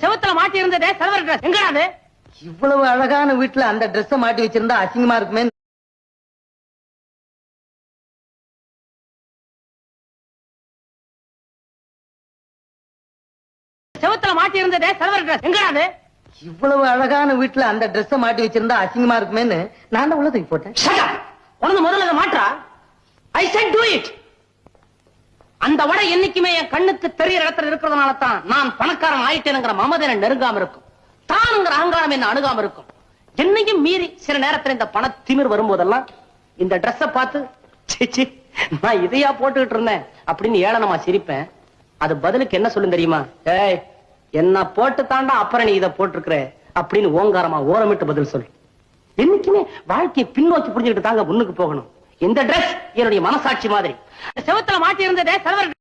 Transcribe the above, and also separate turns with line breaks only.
செவத்துல மாட்டி இருந்ததே சர்வர் டிரஸ் எங்கடா அது?
இவ்வளவு அழகான வீட்டுல அந்த ட்ரெஸ் மாட்டி வச்சிருந்தா அசிங்கமா இருக்குமே.
செவத்துல மாட்டி இருந்ததே சர்வர் டிரஸ் எங்கடா அது?
இவ்வளவு அழகான வீட்டுல அந்த ட்ரெஸ் மாட்டி வச்சிருந்தா அசிங்கமா இருக்குமேன்னு நான் தான் உள்ள தூக்கி போட்டேன்.
உனது முதல்ல அதை மாற்றா. ஐ செட் டு இட். அந்த வடை என்னைக்குமே என் கண்ணுக்கு தெரியற இடத்துல இருக்கிறதுனால தான் நான் பணக்காரன் ஆயிட்டேங்கிற மமதை என்ன நெருங்காம இருக்கும். தானுங்கிற அகங்காரம் என்ன அணுகாம இருக்கும். என்னையும் மீறி சில நேரத்துல இந்த பண திமிர் வரும்போதெல்லாம் இந்த ட்ரெஸ்ஸ பார்த்து சீச்சி நான் இதையா போட்டுக்கிட்டு இருந்தேன் அப்படின்னு ஏளனமா சிரிப்பேன். அது பதிலுக்கு என்ன சொல்லும் தெரியுமா? ஏய் என்ன போட்டு தாண்டா அப்புறம் நீ இதை போட்டிருக்கிற அப்படின்னு ஓங்காரமா ஓரமிட்டு பதில் சொல்லு. என்னைக்குமே வாழ்க்கையை பின்னோக்கி புரிஞ்சுக்கிட்டு தாங்க முன்னுக்கு போகணும். இந்த ட்ரெஸ் என்னுடைய மனசாட்சி மாதிரி. செவத்துல மாட்டி இருந்ததே சர்வர்